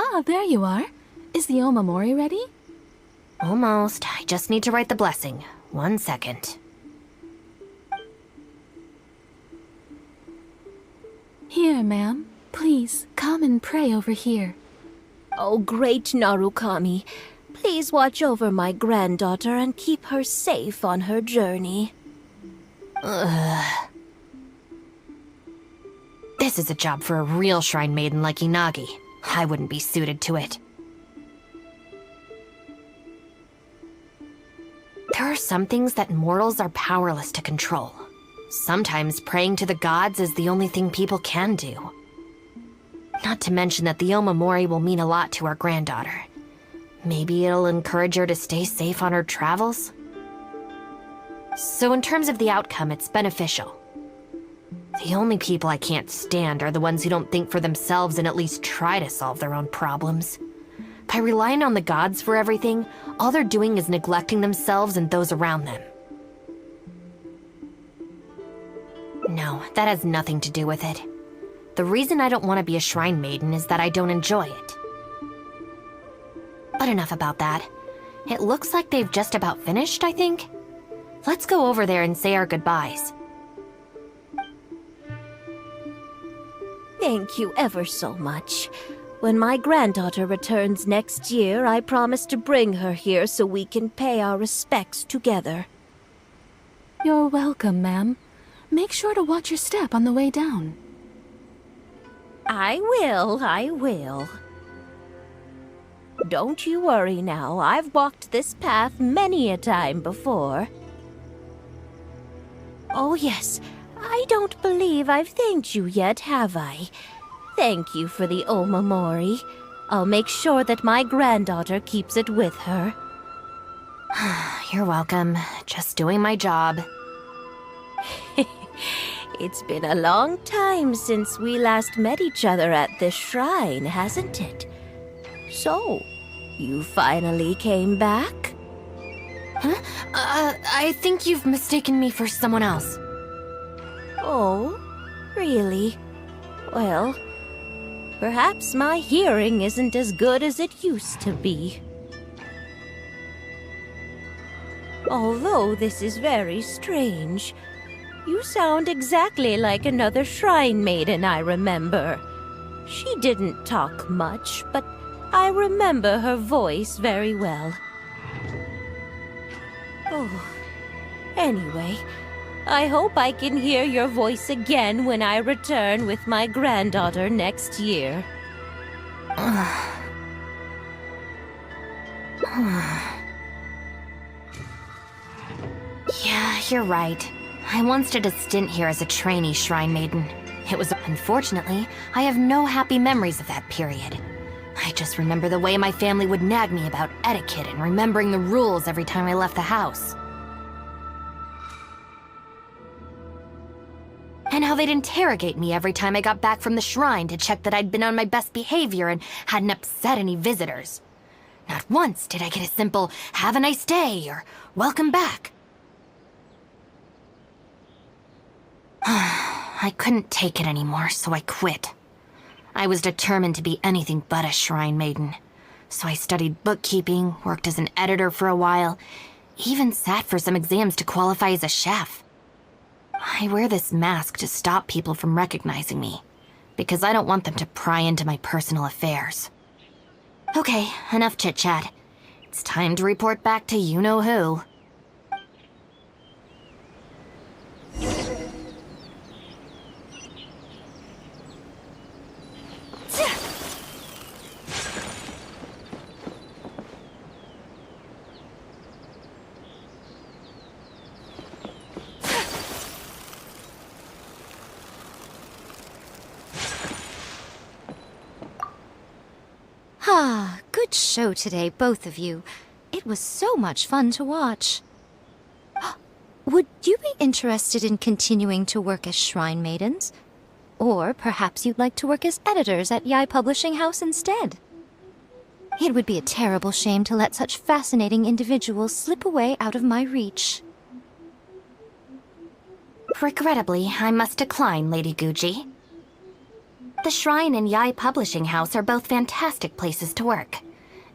Ah, there you are. Is the Omamori ready? Almost. I just need to write the blessing. 1 second. Here, ma'am. Please, come and pray over here. Oh, great Narukami. Please watch over my granddaughter and keep her safe on her journey. This is a job for a real shrine maiden like Inagi. I wouldn't be suited to it. There are some things that mortals are powerless to control. Sometimes praying to the gods is the only thing people can do. Not to mention that the Omamori will mean a lot to our granddaughter. Maybe it'll encourage her to stay safe on her travels? So in terms of the outcome, it's beneficial. The only people I can't stand are the ones who don't think for themselves and at least try to solve their own problems. By relying on the gods for everything, all they're doing is neglecting themselves and those around them. No, that has nothing to do with it. The reason I don't want to be a shrine maiden is that I don't enjoy it. But enough about that. It looks like they've just about finished, I think. Let's go over there and say our goodbyes. Thank you ever so much. When my granddaughter returns next year, I promise to bring her here so we can pay our respects together. You're welcome, ma'am. Make sure to watch your step on the way down. I will. Don't you worry now. I've walked this path many a time before. Oh yes, I don't believe I've thanked you yet, have I? Thank you for the Omamori. I'll make sure that my granddaughter keeps it with her. You're welcome. Just doing my job. It's been a long time since we last met each other at this shrine, hasn't it? So, you finally came back? Huh? I think you've mistaken me for someone else. Oh, really? Well, perhaps my hearing isn't as good as it used to be. Although this is very strange, you sound exactly like another shrine maiden I remember. She didn't talk much, but I remember her voice very well. Oh, anyway, I hope I can hear your voice again when I return with my granddaughter next year. Yeah, you're right. I once did a stint here as a trainee shrine maiden. It was unfortunately, I have no happy memories of that period. I just remember the way my family would nag me about etiquette and remembering the rules every time I left the house. And how they'd interrogate me every time I got back from the shrine to check that I'd been on my best behavior and hadn't upset any visitors. Not once did I get a simple, "Have a nice day," or "Welcome back." I couldn't take it anymore, so I quit. I was determined to be anything but a shrine maiden. So I studied bookkeeping, worked as an editor for a while, even sat for some exams to qualify as a chef. I wear this mask to stop people from recognizing me, because I don't want them to pry into my personal affairs. Okay, enough chit-chat. It's time to report back to you-know-who. Ah, good show today, both of you. It was so much fun to watch. Would you be interested in continuing to work as shrine maidens? Or perhaps you'd like to work as editors at Yai Publishing House instead? It would be a terrible shame to let such fascinating individuals slip away out of my reach. Regrettably, I must decline, Lady Guji. The Shrine and Yai Publishing House are both fantastic places to work.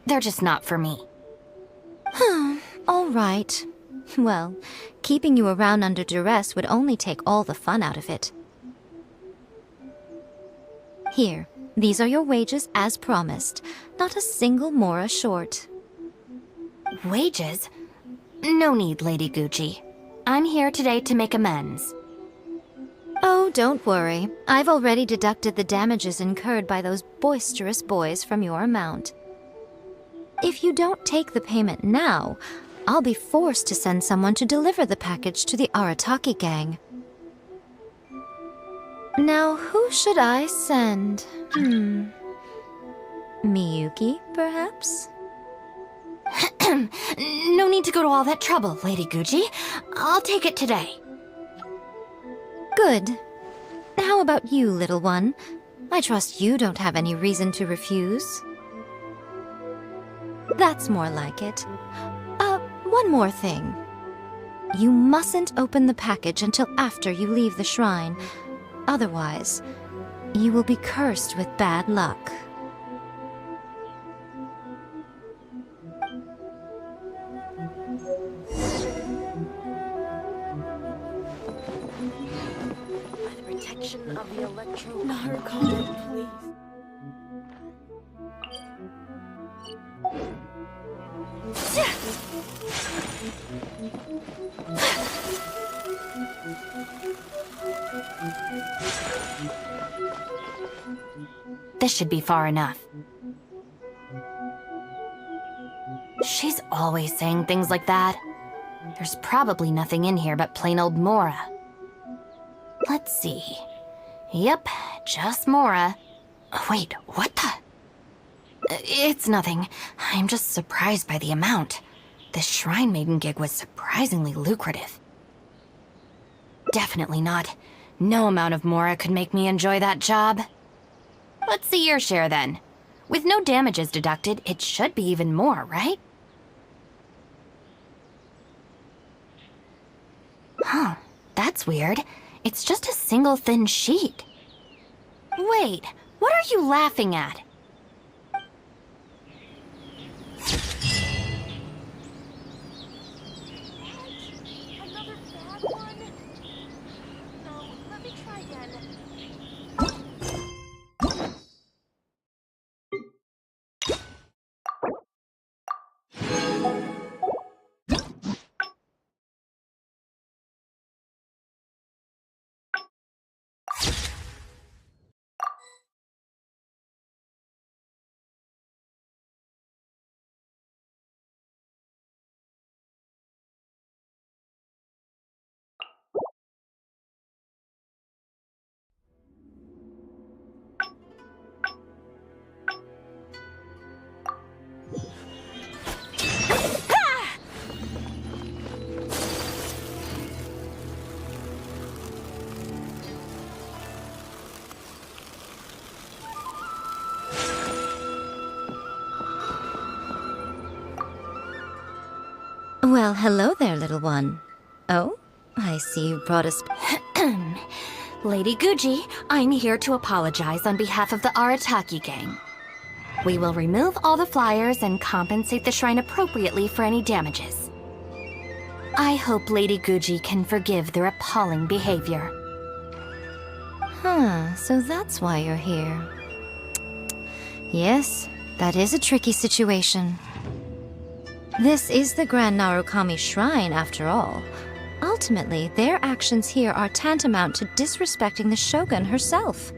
They're just not for me. All right. Well, keeping you around under duress would only take all the fun out of it. Here, these are your wages as promised. Not a single mora short. Wages? No need, Lady Gucci. I'm here today to make amends. Oh, don't worry. I've already deducted the damages incurred by those boisterous boys from your amount. If you don't take the payment now, I'll be forced to send someone to deliver the package to the Arataki gang. Now, who should I send? Miyuki, perhaps? No need to go to all that trouble, Lady Gucci. I'll take it today. Good. How about you, little one? I trust you don't have any reason to refuse. That's more like it. One more thing. You mustn't open the package until after you leave the shrine. Otherwise, you will be cursed with bad luck. Protection of the electro. Narcon, please. This should be far enough. She's always saying things like that. There's probably nothing in here but plain old Mora. Let's see. Yep, just Mora. Wait, what the? It's nothing. I'm just surprised by the amount. This Shrine Maiden gig was surprisingly lucrative. Definitely not. No amount of Mora could make me enjoy that job. Let's see your share then. With no damages deducted, it should be even more, right? Huh, that's weird. It's just a single thin sheet. Wait, what are you laughing at? Another bad one? No, let me try again. Well, hello there, little one. Oh, I see you brought us. Lady Gucci, I'm here to apologize on behalf of the Arataki gang. We will remove all the flyers and compensate the shrine appropriately for any damages. I hope Lady Gucci can forgive their appalling behavior. So that's why you're here. Yes, that is a tricky situation. This is the Grand Narukami Shrine, after all. Ultimately, their actions here are tantamount to disrespecting the Shogun herself.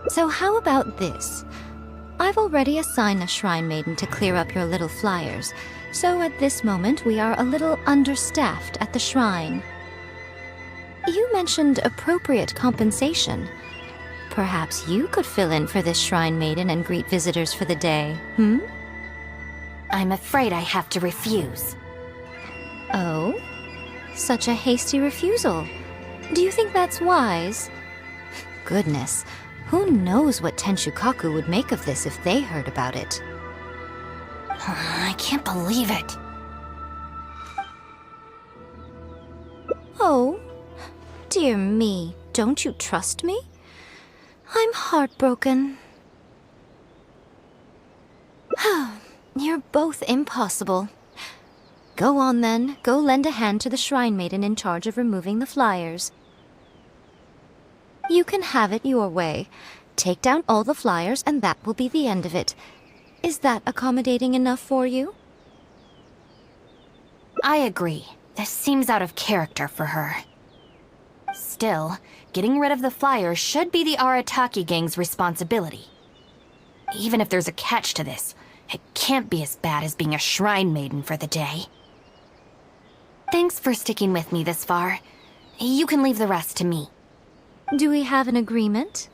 So how about this? I've already assigned a Shrine Maiden to clear up your little flyers, so at this moment we are a little understaffed at the shrine. You mentioned appropriate compensation. Perhaps you could fill in for this Shrine Maiden and greet visitors for the day, I'm afraid I have to refuse. Oh? Such a hasty refusal. Do you think that's wise? Goodness, who knows what Tenshukaku would make of this if they heard about it? I can't believe it. Oh, dear me. Don't you trust me? I'm heartbroken. You're both impossible. Go on then, go lend a hand to the Shrine Maiden in charge of removing the flyers. You can have it your way. Take down all the flyers and that will be the end of it. Is that accommodating enough for you? I agree. This seems out of character for her. Still, getting rid of the flyers should be the Arataki gang's responsibility. Even if there's a catch to this, it can't be as bad as being a Shrine Maiden for the day. Thanks for sticking with me this far. You can leave the rest to me. Do we have an agreement?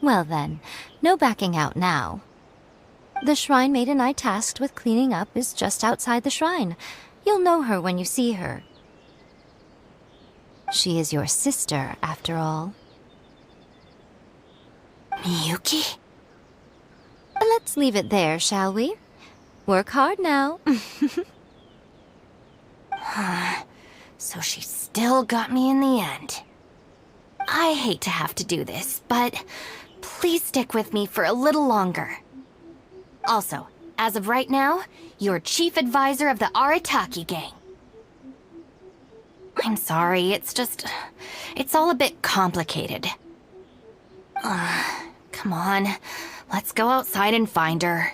Well then, no backing out now. The Shrine Maiden I tasked with cleaning up is just outside the shrine. You'll know her when you see her. She is your sister, after all. Miyuki? Let's leave it there, shall we? Work hard now. So she still got me in the end. I hate to have to do this, but please stick with me for a little longer. Also, as of right now, you're chief advisor of the Arataki gang. I'm sorry, it's all a bit complicated. Come on, let's go outside and find her.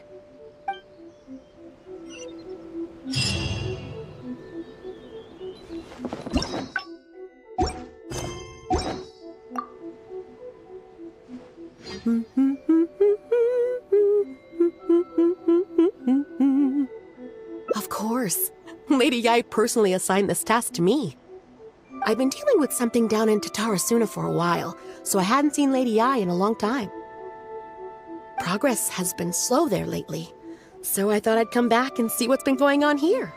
Of course. Lady Yai personally assigned this task to me. I've been dealing with something down in Tatarasuna for a while, so I hadn't seen Lady Yai in a long time. Progress has been slow there lately, so I thought I'd come back and see what's been going on here.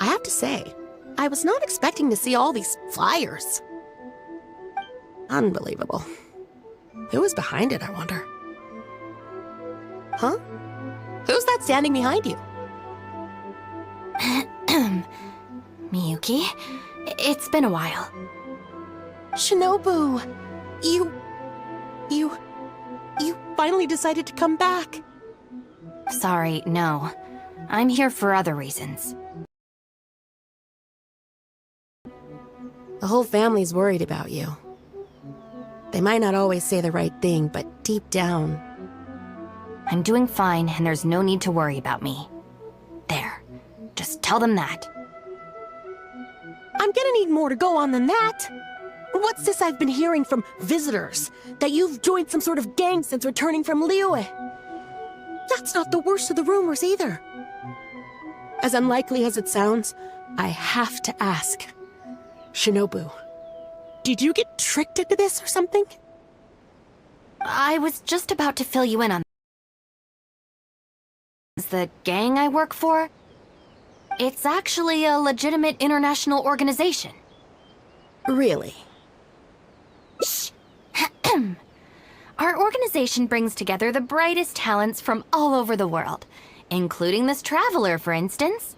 I have to say, I was not expecting to see all these flyers. Unbelievable. Who was behind it, I wonder? Huh? Who's that standing behind you? Miyuki, it's been a while. Shinobu! You finally decided to come back. Sorry, no. I'm here for other reasons. The whole family's worried about you. They might not always say the right thing, but deep down... I'm doing fine, and there's no need to worry about me. There. Just tell them that. I'm gonna need more to go on than that. What's this I've been hearing from visitors? That you've joined some sort of gang since returning from Liyue? That's not the worst of the rumors either. As unlikely as it sounds, I have to ask. Shinobu, did you get tricked into this or something? I was just about to fill you in on the gang I work for. It's actually a legitimate international organization. Really? Shh. Our organization brings together the brightest talents from all over the world, including this traveler, for instance.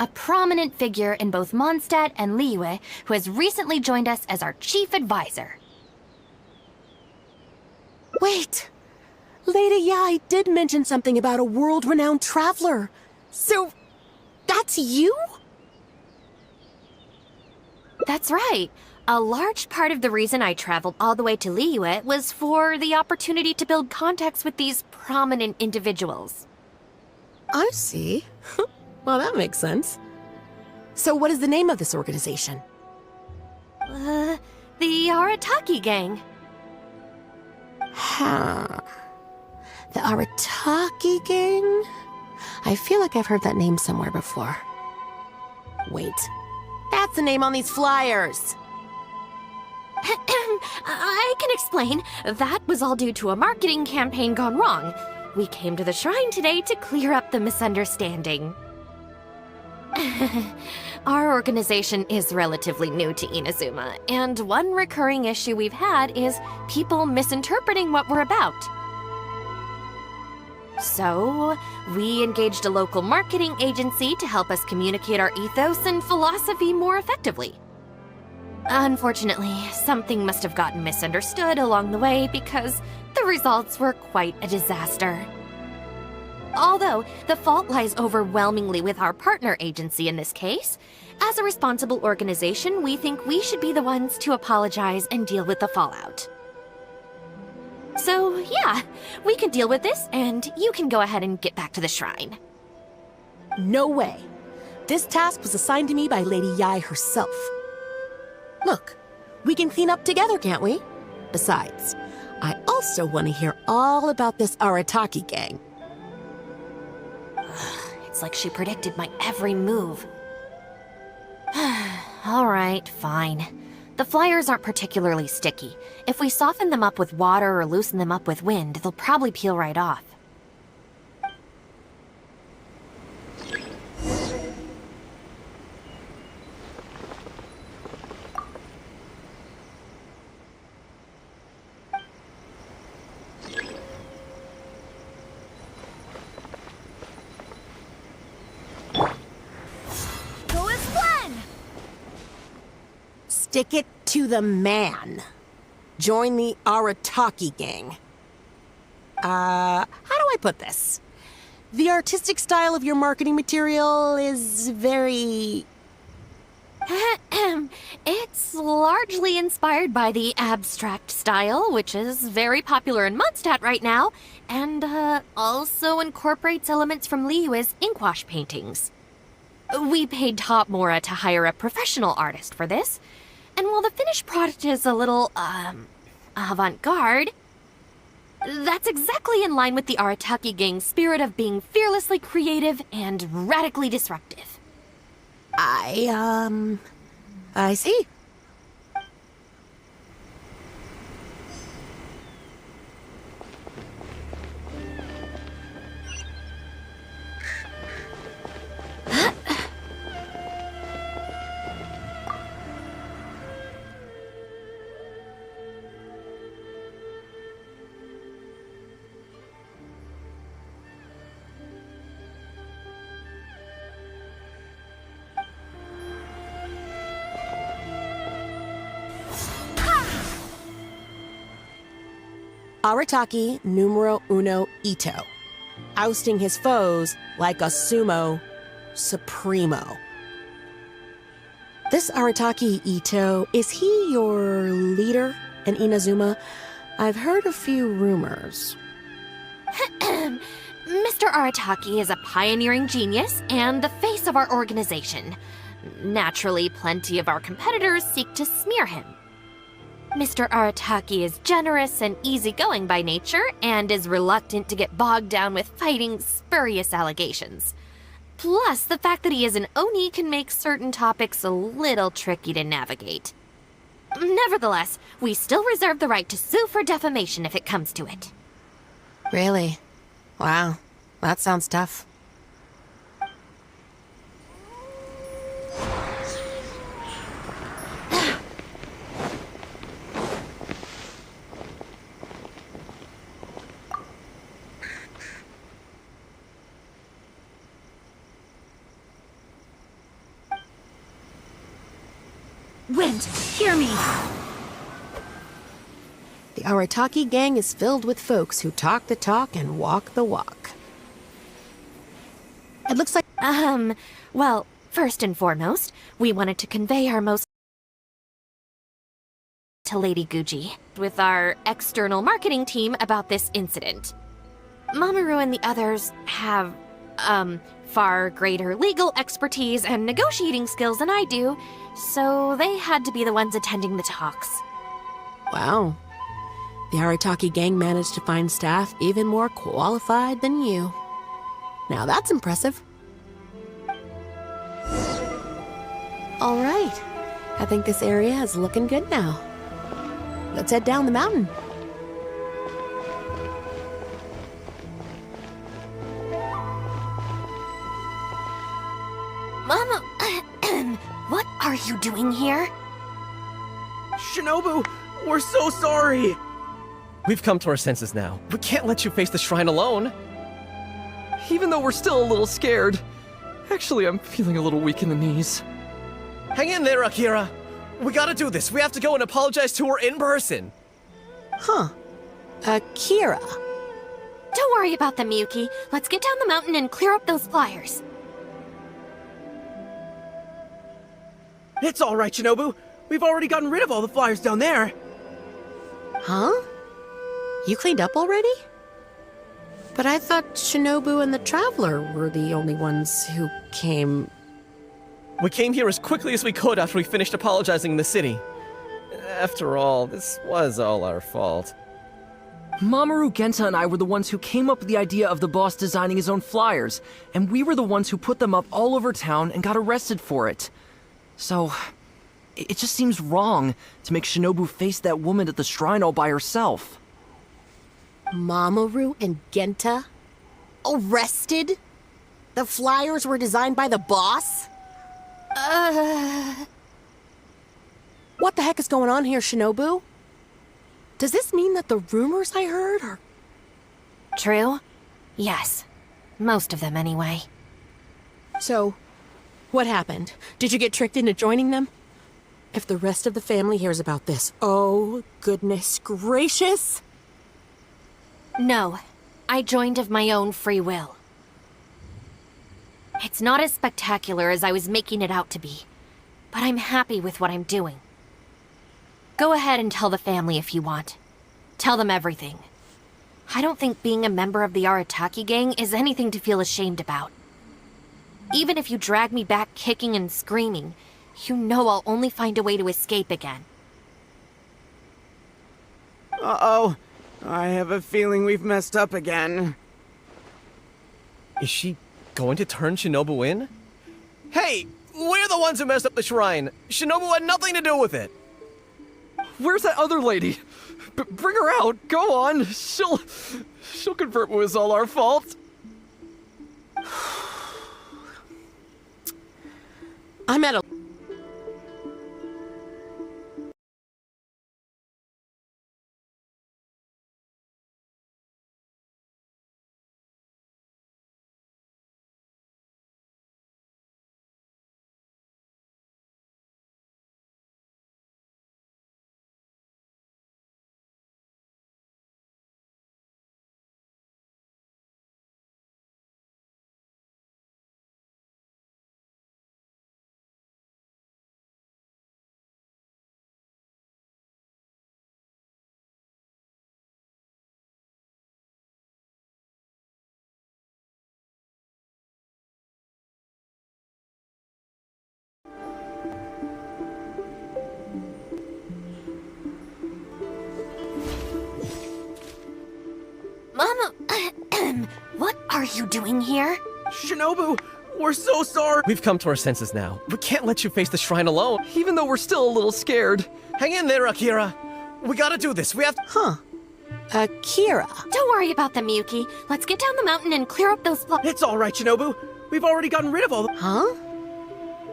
A prominent figure in both Mondstadt and Liyue who has recently joined us as our chief advisor. Wait! Lady Yai did mention something about a world-renowned traveler. So, that's you? That's right. A large part of the reason I traveled all the way to Liyue was for the opportunity to build contacts with these prominent individuals. I see. Well, that makes sense. So what is the name of this organization? The Arataki gang. Huh. The Arataki gang? I feel like I've heard that name somewhere before. Wait. That's the name on these flyers! I can explain. That was all due to a marketing campaign gone wrong. We came to the shrine today to clear up the misunderstanding. Our organization is relatively new to Inazuma, and one recurring issue we've had is people misinterpreting what we're about. So, we engaged a local marketing agency to help us communicate our ethos and philosophy more effectively. Unfortunately, something must have gotten misunderstood along the way because the results were quite a disaster. Although, the fault lies overwhelmingly with our partner agency in this case, as a responsible organization, we think we should be the ones to apologize and deal with the fallout. So, yeah, we can deal with this, and you can go ahead and get back to the shrine. No way. This task was assigned to me by Lady Yai herself. Look, we can clean up together, can't we? Besides, I also want to hear all about this Arataki gang. It's like she predicted my every move. Alright, fine. The flyers aren't particularly sticky. If we soften them up with water or loosen them up with wind, they'll probably peel right off. Stick it to the man. Join the Arataki gang. How do I put this? The artistic style of your marketing material is very... It's largely inspired by the abstract style, which is very popular in Mondstadt right now, and also incorporates elements from Liyue's inkwash paintings. We paid Top Mora to hire a professional artist for this, and while the finished product is a little, avant-garde, that's exactly in line with the Arataki gang's spirit of being fearlessly creative and radically disruptive. I see. Arataki numero uno Ito, ousting his foes like a sumo supremo. This Arataki Ito, is he your leader in Inazuma? I've heard a few rumors. Mr. Arataki is a pioneering genius and the face of our organization. Naturally, plenty of our competitors seek to smear him. Mr. Arataki is generous and easygoing by nature and is reluctant to get bogged down with fighting spurious allegations. Plus, the fact that he is an Oni can make certain topics a little tricky to navigate. Nevertheless, we still reserve the right to sue for defamation if it comes to it. Really? Wow, that sounds tough. Wind, hear me! The Arataki gang is filled with folks who talk the talk and walk the walk. It looks like... Well, first and foremost, we wanted to convey our most to Lady Guji with our external marketing team about this incident. Mamoru and the others have, far greater legal expertise and negotiating skills than I do, so they had to be the ones attending the talks. Wow. The Arataki gang managed to find staff even more qualified than you. Now that's impressive. All right. I think this area is looking good now. Let's head down the mountain. Mama, what are you doing here? Shinobu, we're so sorry! We've come to our senses now. We can't let you face the shrine alone. Even though we're still a little scared. Actually, I'm feeling a little weak in the knees. Hang in there, Akira. We gotta do this. We have to go and apologize to her in person. Huh. Kira. Don't worry about them, Yuki. Let's get down the mountain and clear up those flyers. It's all right, Shinobu. We've already gotten rid of all the flyers down there. Huh? You cleaned up already? But I thought Shinobu and the Traveler were the only ones who came... We came here as quickly as we could after we finished apologizing in the city. After all, this was all our fault. Mamoru, Genta, and I were the ones who came up with the idea of the boss designing his own flyers, and we were the ones who put them up all over town and got arrested for it. So, it just seems wrong to make Shinobu face that woman at the shrine all by herself. Mamoru and Genta? Arrested? The flyers were designed by the boss? What the heck is going on here, Shinobu? Does this mean that the rumors I heard are... True? Yes. Most of them, anyway. So, what happened? Did you get tricked into joining them? If the rest of the family hears about this, oh, goodness gracious! No. I joined of my own free will. It's not as spectacular as I was making it out to be, but I'm happy with what I'm doing. Go ahead and tell the family if you want. Tell them everything. I don't think being a member of the Arataki gang is anything to feel ashamed about. Even if you drag me back kicking and screaming, you know I'll only find a way to escape again. Uh-oh. I have a feeling we've messed up again. Is she going to turn Shinobu in? Hey! We're the ones who messed up the shrine! Shinobu had nothing to do with it! Where's that other lady? Bring her out! Go on! She'll confirm it was all our fault. I'm at a... Mama, what are you doing here? Shinobu, we're so sorry. We've come to our senses now. We can't let you face the shrine alone. Even though we're still a little scared. Hang in there, Akira. We gotta do this. We have to... Huh. Kira. Don't worry about them, Yuki. Let's get down the mountain and clear up those It's all right, Shinobu. We've already gotten rid of all the... Huh?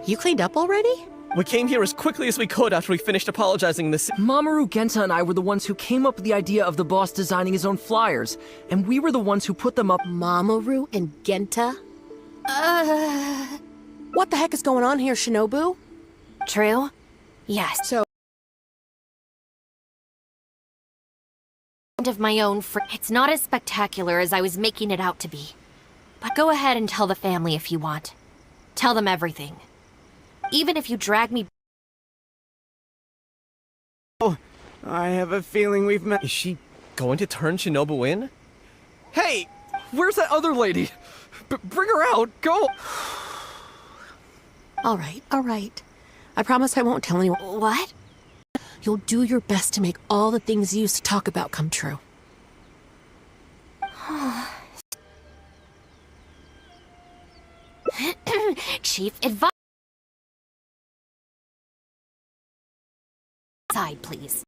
You cleaned up already? We came here as quickly as we could after we finished apologizing in the city. Mamoru, Genta, and I were the ones who came up with the idea of the boss designing his own flyers, and we were the ones who put them up... Mamoru and Genta? What the heck is going on here, Shinobu? True? Yes. So... Of my own It's not as spectacular as I was making it out to be. But go ahead and tell the family if you want. Tell them everything. Even if you drag me... I have a feeling we've met. Is she going to turn Shinobu in? Hey! Where's that other lady? Bring her out! Go! All right. I promise I won't tell anyone. What? You'll do your best to make all the things you used to talk about come true. Chief advice. Side, please.